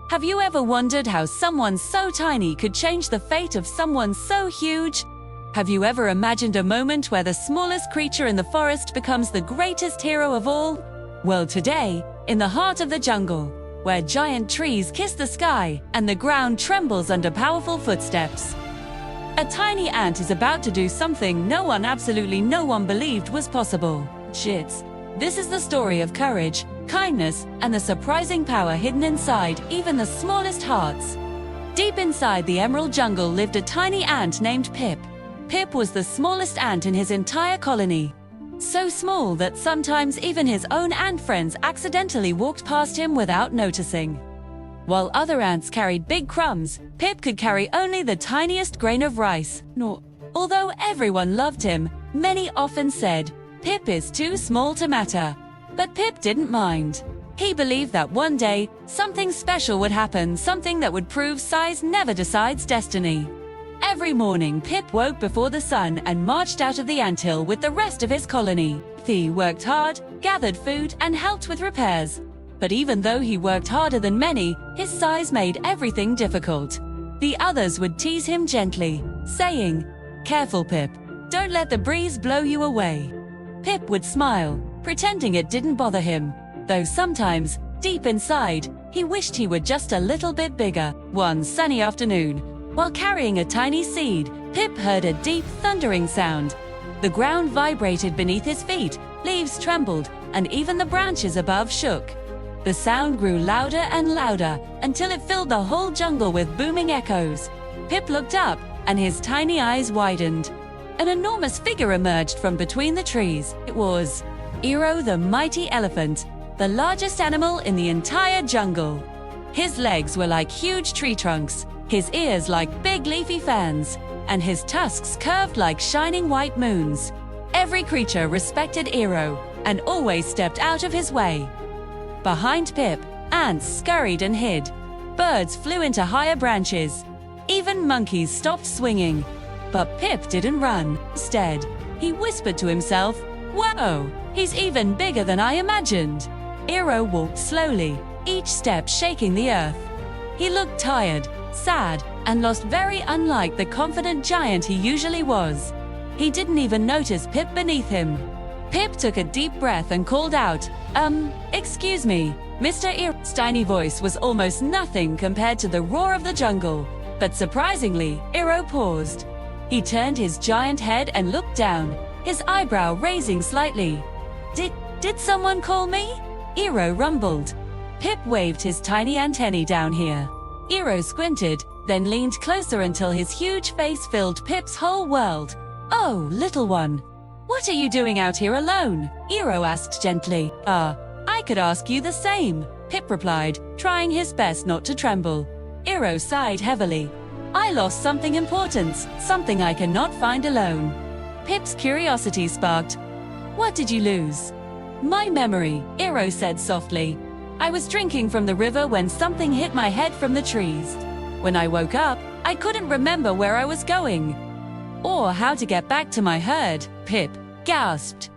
Have you ever wondered how someone so tiny could change the fate of someone so huge? Have you ever imagined a moment where the smallest creature in the forest becomes the greatest hero of all? Well, today, in the heart of the jungle, where giant trees kiss the sky and the ground trembles under powerful footsteps, a tiny ant is about to do something absolutely no one believed was possible. Shits. This is the story of courage, kindness, and the surprising power hidden inside even the smallest hearts. Deep inside the emerald jungle lived a tiny ant named Pip. Pip was the smallest ant in his entire colony. So small that sometimes even his own ant friends accidentally walked past him without noticing. While other ants carried big crumbs, Pip could carry only the tiniest grain of rice. Although everyone loved him, many often said, "Pip is too small to matter." But Pip didn't mind. He believed that one day, something special would happen, something that would prove size never decides destiny. Every morning, Pip woke before the sun and marched out of the anthill with the rest of his colony. He worked hard, gathered food, and helped with repairs. But even though he worked harder than many, his size made everything difficult. The others would tease him gently, saying, "Careful, Pip. Don't let the breeze blow you away." Pip would smile, pretending it didn't bother him, though sometimes, deep inside, he wished he were just a little bit bigger. One sunny afternoon, while carrying a tiny seed, Pip heard a deep, thundering sound. The ground vibrated beneath his feet, leaves trembled, and even the branches above shook. The sound grew louder and louder, until it filled the whole jungle with booming echoes. Pip looked up, and his tiny eyes widened. An enormous figure emerged from between the trees. It was Ero the mighty elephant, the largest animal in the entire jungle. His legs were like huge tree trunks, his ears like big leafy fans, and his tusks curved like shining white moons. Every creature respected Ero and always stepped out of his way. Behind Pip, ants scurried and hid. Birds flew into higher branches. Even monkeys stopped swinging. But Pip didn't run. Instead, he whispered to himself, "Whoa, he's even bigger than I imagined." Ero walked slowly, each step shaking the earth. He looked tired, sad, and lost, very unlike the confident giant he usually was. He didn't even notice Pip beneath him. Pip took a deep breath and called out, "Excuse me, Mr. Ero." His tiny voice was almost nothing compared to the roar of the jungle. But surprisingly, Ero paused. He turned his giant head and looked down, his eyebrow raising slightly. Did someone call me?" Ero rumbled. Pip waved his tiny antennae down here. Ero squinted, then leaned closer until his huge face filled Pip's whole world. "Oh, little one. What are you doing out here alone?" Ero asked gently. I could ask you the same," Pip replied, trying his best not to tremble. Ero sighed heavily. "I lost something important, something I cannot find alone." Pip's curiosity sparked. "What did you lose?" "My memory," Ero said softly. "I was drinking from the river when something hit my head from the trees. When I woke up, I couldn't remember where I was going or how to get back to my herd." Pip gasped.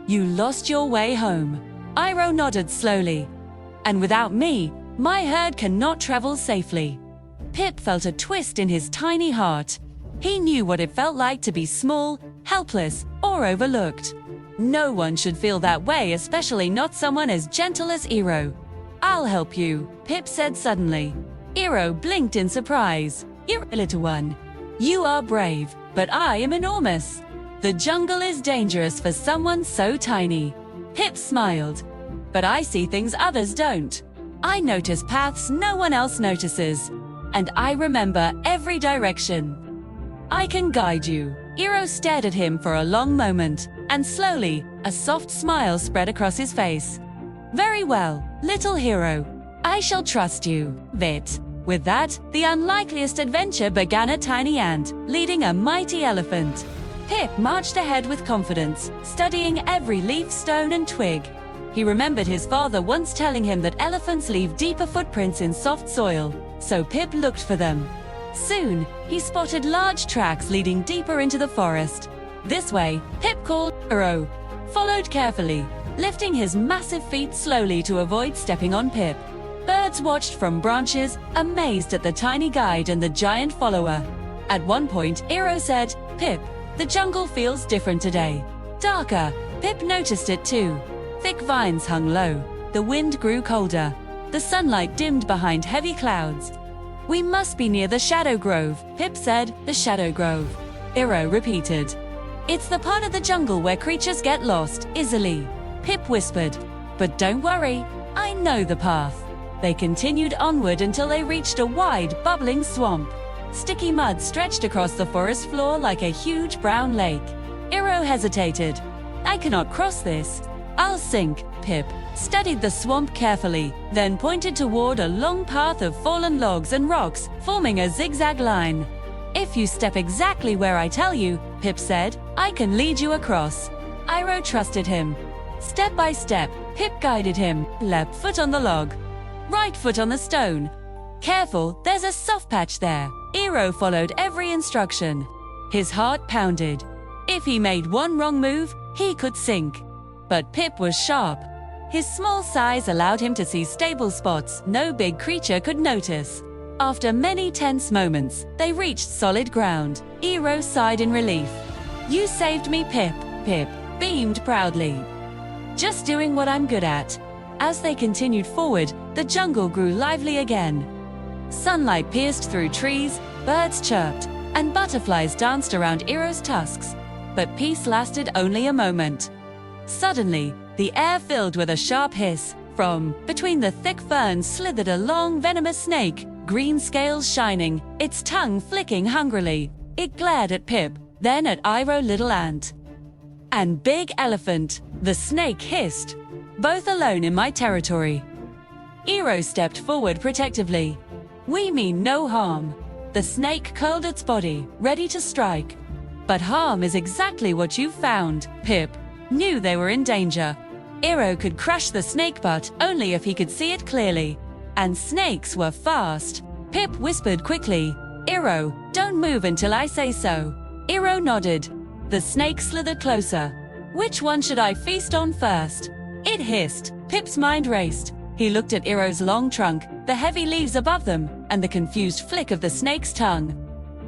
"You lost your way home." Ero nodded slowly. "And without me, my herd cannot travel safely." Pip felt a twist in his tiny heart. He knew what it felt like to be small, helpless, or overlooked. No one should feel that way, especially not someone as gentle as Ero. "I'll help you," Pip said suddenly. Ero blinked in surprise. "Ero, little one, you are brave, but I am enormous. The jungle is dangerous for someone so tiny." Pip smiled. "But I see things others don't. I notice paths no one else notices. And I remember every direction. I can guide you." Ero stared at him for a long moment, and slowly, a soft smile spread across his face. "Very well, little hero. I shall trust you." With that, the unlikeliest adventure began. A tiny ant, leading a mighty elephant. Pip marched ahead with confidence, studying every leaf, stone, and twig. He remembered his father once telling him that elephants leave deeper footprints in soft soil, so Pip looked for them. Soon, he spotted large tracks leading deeper into the forest. "This way," Pip called. Ero followed carefully, lifting his massive feet slowly to avoid stepping on Pip. Birds watched from branches, amazed at the tiny guide and the giant follower. At one point, Eero said, "Pip, the jungle feels different today. Darker." Pip noticed it too. Thick vines hung low. The wind grew colder. The sunlight dimmed behind heavy clouds. "We must be near the Shadow Grove," Pip said. "The Shadow Grove," Eero repeated. "It's the part of the jungle where creatures get lost easily," Pip whispered. "But don't worry, I know the path." They continued onward until they reached a wide, bubbling swamp. Sticky mud stretched across the forest floor like a huge brown lake. Eero hesitated. "I cannot cross this. I'll sink." Pip studied the swamp carefully, then pointed toward a long path of fallen logs and rocks, forming a zigzag line. "If you step exactly where I tell you," Pip said, "I can lead you across." Eero trusted him. Step by step, Pip guided him. Left foot on the log. Right foot on the stone. "Careful, there's a soft patch there." Eero followed every instruction. His heart pounded. If he made one wrong move, he could sink. But Pip was sharp. His small size allowed him to see stable spots no big creature could notice. After many tense moments, they reached solid ground. Eero sighed in relief. "You saved me, Pip." Pip beamed proudly. "Just doing what I'm good at." As they continued forward, the jungle grew lively again. Sunlight pierced through trees, birds chirped, and butterflies danced around Eero's tusks. But peace lasted only a moment. Suddenly, the air filled with a sharp hiss. From between the thick ferns slithered a long, venomous snake, green scales shining, its tongue flicking hungrily. It glared at Pip, then at Eero Little Ant. "And Big Elephant," the snake hissed. "Both alone in my territory." Eero stepped forward protectively. "We mean no harm." The snake curled its body, ready to strike. "But harm is exactly what you found." Pip knew they were in danger. Eero could crush the snake butt only if he could see it clearly. And snakes were fast. Pip whispered quickly, "Eero, don't move until I say so." Eero nodded. The snake slithered closer. "Which one should I feast on first?" It hissed. Pip's mind raced. He looked at Eero's long trunk, the heavy leaves above them, and the confused flick of the snake's tongue.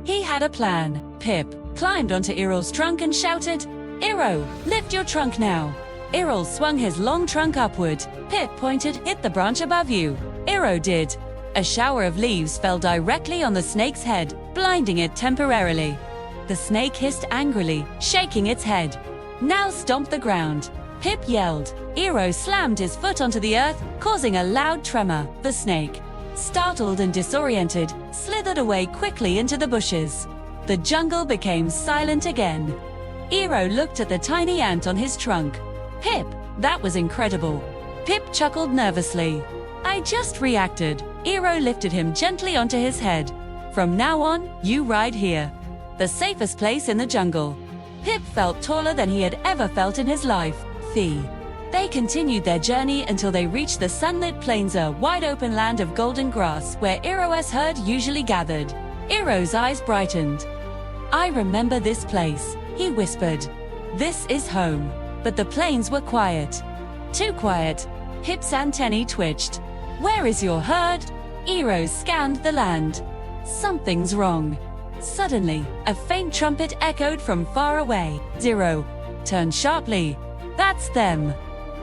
He had a plan. Pip climbed onto Eero's trunk and shouted, "Eero, lift your trunk now." Eero swung his long trunk upward. Pip pointed, "Hit the branch above you." Eero did. A shower of leaves fell directly on the snake's head, blinding it temporarily. The snake hissed angrily, shaking its head. "Now stomp the ground." Pip yelled. Eero slammed his foot onto the earth, causing a loud tremor. The snake, startled and disoriented, slithered away quickly into the bushes. The jungle became silent again. Eero looked at the tiny ant on his trunk. "Pip, that was incredible." Pip chuckled nervously. "I just reacted." Eero lifted him gently onto his head. "From now on, you ride here. The safest place in the jungle." Pip felt taller than he had ever felt in his life. They continued their journey until they reached the sunlit plains, a wide-open land of golden grass where Eero's herd usually gathered. Eero's eyes brightened. "I remember this place," he whispered. "This is home." But the plains were quiet. Too quiet. Pip's antennae twitched. "Where is your herd?" Eero scanned the land. Something's wrong. Suddenly, a faint trumpet echoed from far away. Eero turned sharply. "That's them."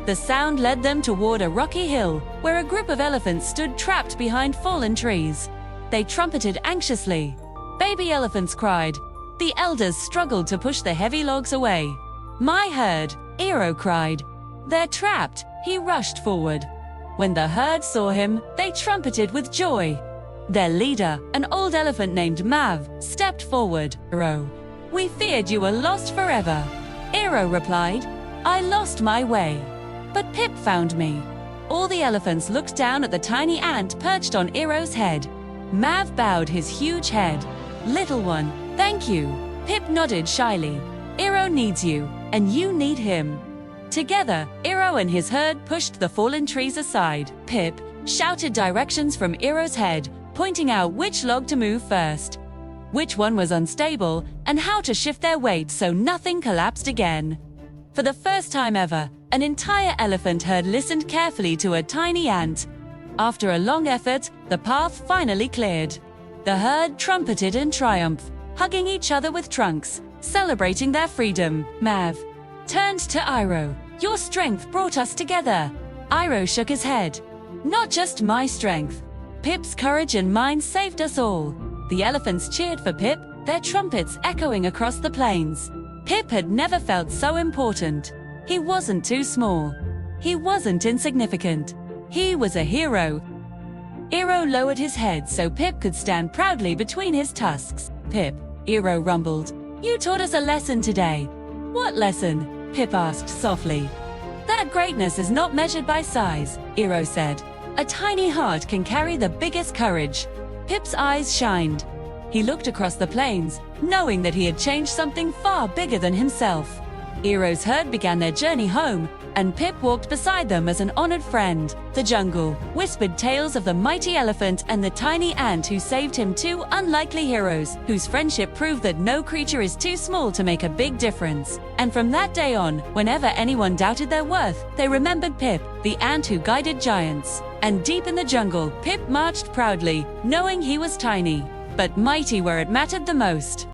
The sound led them toward a rocky hill, where a group of elephants stood trapped behind fallen trees. They trumpeted anxiously. Baby elephants cried. The elders struggled to push the heavy logs away. "My herd," Eero cried. "They're trapped." He rushed forward. When the herd saw him, they trumpeted with joy. Their leader, an old elephant named Mav, stepped forward. "Eero, we feared you were lost forever." Eero replied, "I lost my way. But Pip found me." All the elephants looked down at the tiny ant perched on Eero's head. Mav bowed his huge head. "Little one, thank you." Pip nodded shyly. "Eero needs you, and you need him." Together, Eero and his herd pushed the fallen trees aside. Pip shouted directions from Eero's head, pointing out which log to move first, which one was unstable, and how to shift their weight so nothing collapsed again. For the first time ever, an entire elephant herd listened carefully to a tiny ant. After a long effort, the path finally cleared. The herd trumpeted in triumph, hugging each other with trunks, celebrating their freedom. Mav turned to Iroh. "Your strength brought us together." Iroh shook his head. "Not just my strength. Pip's courage and mine saved us all." The elephants cheered for Pip, their trumpets echoing across the plains. Pip had never felt so important. He wasn't too small. He wasn't insignificant. He was a hero. Iroh lowered his head so Pip could stand proudly between his tusks. "Pip," Iroh rumbled, "you taught us a lesson today." "What lesson?" Pip asked softly. "That greatness is not measured by size," Iroh said. "A tiny heart can carry the biggest courage." Pip's eyes shined. He looked across the plains, knowing that he had changed something far bigger than himself. Iroh's herd began their journey home, and Pip walked beside them as an honored friend. The jungle whispered tales of the mighty elephant and the tiny ant who saved him, two unlikely heroes, whose friendship proved that no creature is too small to make a big difference. And from that day on, whenever anyone doubted their worth, they remembered Pip, the ant who guided giants. And deep in the jungle, Pip marched proudly, knowing he was tiny, but mighty where it mattered the most.